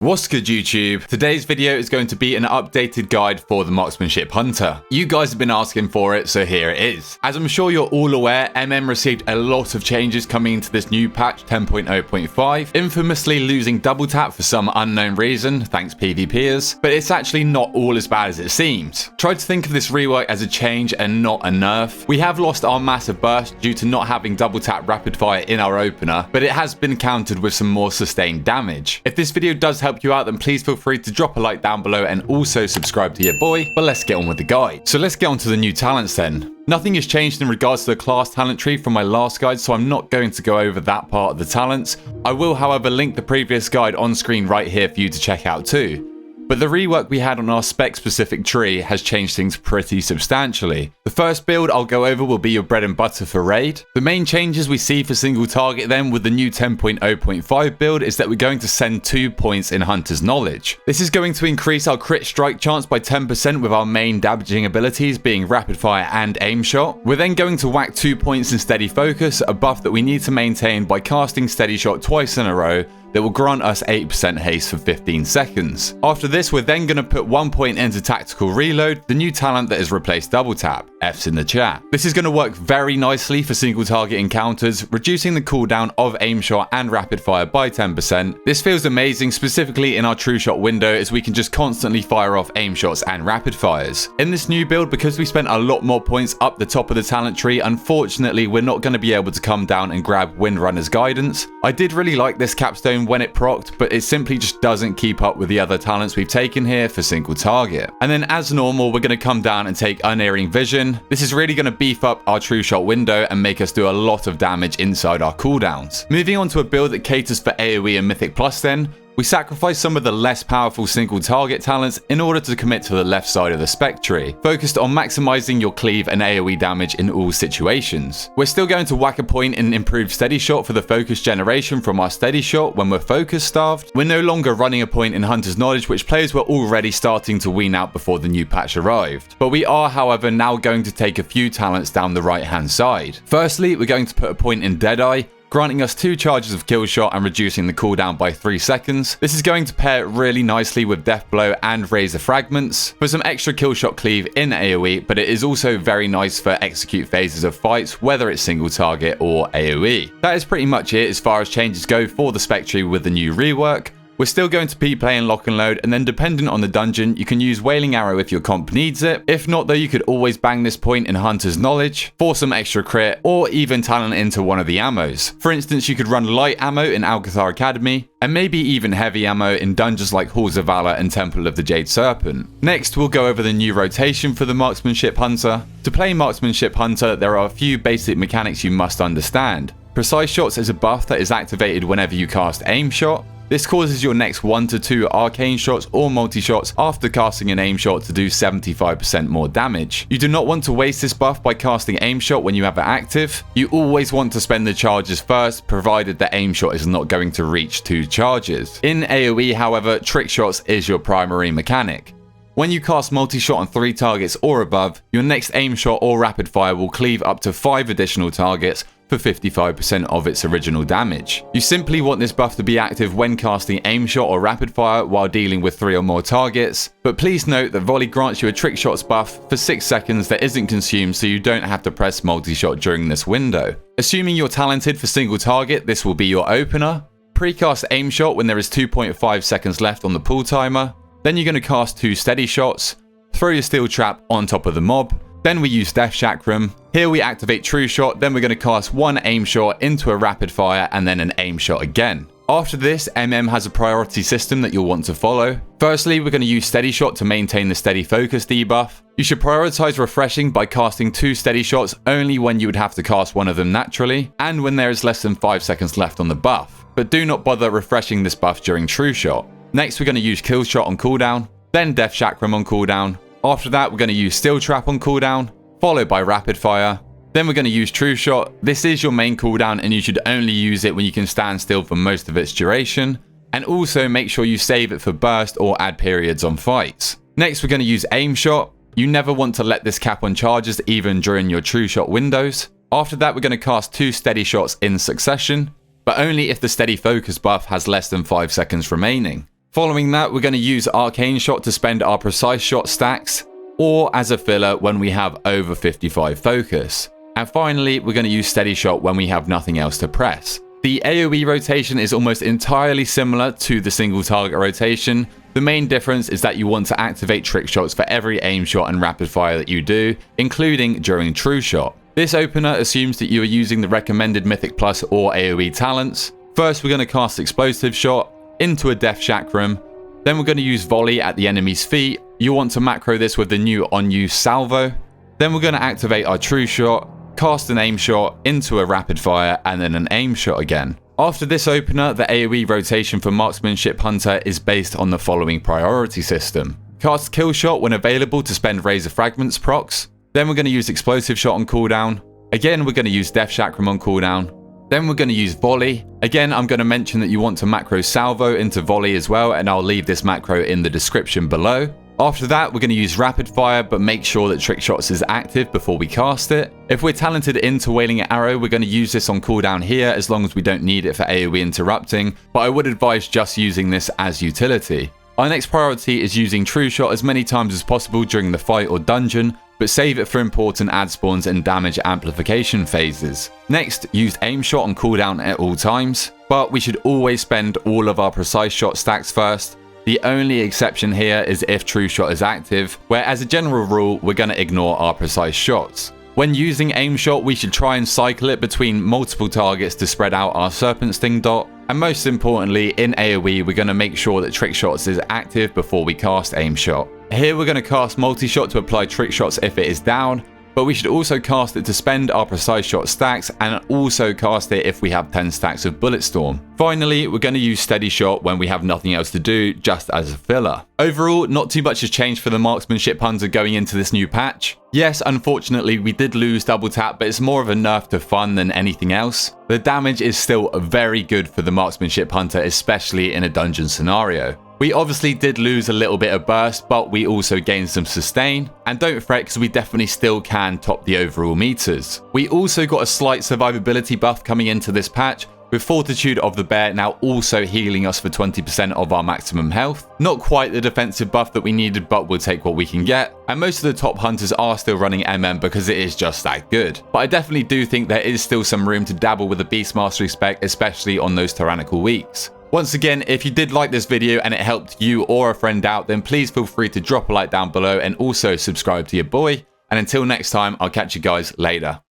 What's good, YouTube? Today's video is going to be an updated guide for the Marksmanship Hunter. You guys have been asking for it, so here it is. As I'm sure you're all aware, MM received a lot of changes coming into this new patch 10.0.5, infamously losing double tap for some unknown reason, thanks PvPers, but it's actually not all as bad as it seems. Try to think of this rework as a change and not a nerf. We have lost our massive burst due to not having double tap rapid fire in our opener, but it has been countered with some more sustained damage. If this video does help you out, then please feel free to drop a like down below and also subscribe to your boy. But let's get on with the guide. So let's get on to the new talents then. Nothing has changed in regards to the class talent tree from my last guide, so I'm not going to go over that part of the talents. I will, however, link the previous guide on screen right here for you to check out too. But the rework we had on our spec specific tree has changed things pretty substantially. The first build I'll go over will be your bread and butter for raid. The main changes we see for single target then with the new 10.0.5 build is that we're going to send 2 points in Hunter's Knowledge. This is going to increase our crit strike chance by 10% with our main damaging abilities being rapid fire and aim shot. We're then going to whack 2 points in steady focus, a buff that we need to maintain by casting steady shot twice in a row that will grant us 8% haste for 15 seconds. After this, we're then going to put 1 point into Tactical Reload, the new talent that has replaced Double Tap. F's in the chat. This is going to work very nicely for single target encounters, reducing the cooldown of aim shot and rapid fire by 10%. This feels amazing, specifically in our true shot window, as we can just constantly fire off aim shots and rapid fires. In this new build, because we spent a lot more points up the top of the talent tree, unfortunately we're not going to be able to come down and grab Windrunner's Guidance. I did really like this capstone when it procced, but it simply just doesn't keep up with the other talents we've taken here for single target. And then as normal, we're going to come down and take Unerring Vision. This is really going to beef up our true shot window and make us do a lot of damage inside our cooldowns. Moving on to a build that caters for AoE and Mythic Plus then, we sacrifice some of the less powerful single target talents in order to commit to the left side of the spec tree, focused on maximizing your cleave and AoE damage in all situations. We're still going to whack a point in improved steady shot for the focus generation from our steady shot when we're focus starved. We're no longer running a point in Hunter's Knowledge, which players were already starting to wean out before the new patch arrived. But we are, however, now going to take a few talents down the right hand side. Firstly, we're going to put a point in Deadeye, granting us 2 charges of kill shot and reducing the cooldown by 3 seconds. This is going to pair really nicely with Death Blow and Razor Fragments for some extra kill shot cleave in AoE, but it is also very nice for execute phases of fights, whether it's single target or AoE. That is pretty much it as far as changes go for the spec tree with the new rework. We're still going to be playing Lock and Load, and then dependent on the dungeon, you can use Wailing Arrow if your comp needs it. If not though, you could always bang this point in Hunter's Knowledge for some extra crit, or even talent into one of the ammos. For instance, you could run light ammo in Alcathar Academy, and maybe even heavy ammo in dungeons like Halls of Valor and Temple of the Jade Serpent. Next, we'll go over the new rotation for the Marksmanship Hunter. To play Marksmanship Hunter, there are a few basic mechanics you must understand. Precise Shots is a buff that is activated whenever you cast Aim Shot. This causes your next 1 to 2 arcane shots or multi-shots after casting an aim shot to do 75% more damage. You do not want to waste this buff by casting aim shot when you have it active. You always want to spend the charges first, provided the aim shot is not going to reach 2 charges. In AoE, however, trick shots is your primary mechanic. When you cast multi-shot on 3 targets or above, your next aim shot or rapid fire will cleave up to 5 additional targets for 55% of its original damage. You simply want this buff to be active when casting aim shot or rapid fire while dealing with 3 or more targets, but please note that Volley grants you a trick shots buff for 6 seconds that isn't consumed, so you don't have to press multi-shot during this window. Assuming you're talented for single target, this will be your opener. Precast aim shot when there is 2.5 seconds left on the pull timer. Then you're going to cast 2 steady shots, throw your steel trap on top of the mob. Then we use Death Chakram. Here we activate True Shot, then we're going to cast 1 aim shot into a rapid fire and then an aim shot again. After this, MM has a priority system that you'll want to follow. Firstly, we're going to use Steady Shot to maintain the steady focus debuff. You should prioritize refreshing by casting 2 steady shots only when you would have to cast one of them naturally, and when there is less than 5 seconds left on the buff. But do not bother refreshing this buff during True Shot. Next, we're going to use Kill Shot on cooldown, then Death Chakram on cooldown. After that, we're going to use Steel Trap on cooldown, followed by Rapid Fire. Then we're going to use True Shot. This is your main cooldown and you should only use it when you can stand still for most of its duration. And also make sure you save it for burst or add periods on fights. Next, we're going to use Aim Shot. You never want to let this cap on charges even during your True Shot windows. After that, we're going to cast 2 steady shots in succession, but only if the steady focus buff has less than 5 seconds remaining. Following that, we're going to use Arcane Shot to spend our precise shot stacks, or as a filler when we have over 55 focus. And finally, we're going to use Steady Shot when we have nothing else to press. The AoE rotation is almost entirely similar to the single target rotation. The main difference is that you want to activate trick shots for every aim shot and rapid fire that you do, including during true shot. This opener assumes that you are using the recommended Mythic Plus or AoE talents. First, we're going to cast Explosive Shot into a Death Chakram. Then we're going to use Volley at the enemy's feet. You want to macro this with the new on-use Salvo. Then we're going to activate our true shot, cast an aim shot into a rapid fire, and then an aim shot again. After this opener, the AoE rotation for Marksmanship Hunter is based on the following priority system. Cast Kill Shot when available to spend Razor Fragments procs. Then we're going to use Explosive Shot on cooldown. Again, we're going to use Death Chakram on cooldown. Then we're going to use Volley. Again, I'm going to mention that you want to macro Salvo into Volley as well, and I'll leave this macro in the description below. After that, we're going to use Rapid Fire, but make sure that Trick Shots is active before we cast it. If we're talented into Wailing Arrow, we're going to use this on cooldown here, as long as we don't need it for AoE interrupting, but I would advise just using this as utility. Our next priority is using True Shot as many times as possible during the fight or dungeon, but save it for important ad spawns and damage amplification phases. Next, use Aim Shot on cooldown at all times, but we should always spend all of our precise shot stacks first. The only exception here is if True Shot is active, where as a general rule, we're going to ignore our precise shots. When using Aim Shot, we should try and cycle it between multiple targets to spread out our Serpent Sting dot. And most importantly, in AoE, we're going to make sure that Trick Shots is active before we cast Aim Shot. Here we're going to cast Multi-Shot to apply Trick Shots if it is down, but we should also cast it to spend our precise shot stacks, and also cast it if we have 10 stacks of Bulletstorm. Finally, we're going to use Steady Shot when we have nothing else to do, just as a filler. Overall, not too much has changed for the Marksmanship Hunter going into this new patch. Yes, unfortunately, we did lose double tap, but it's more of a nerf to fun than anything else. The damage is still very good for the Marksmanship Hunter, especially in a dungeon scenario. We obviously did lose a little bit of burst, but we also gained some sustain. And don't fret, because we definitely still can top the overall meters. We also got a slight survivability buff coming into this patch, with Fortitude of the Bear now also healing us for 20% of our maximum health. Not quite the defensive buff that we needed, but we'll take what we can get. And most of the top hunters are still running MM because it is just that good. But I definitely do think there is still some room to dabble with the Beast Mastery spec, especially on those tyrannical weeks. Once again, if you did like this video and it helped you or a friend out, then please feel free to drop a like down below and also subscribe to your boy. And until next time, I'll catch you guys later.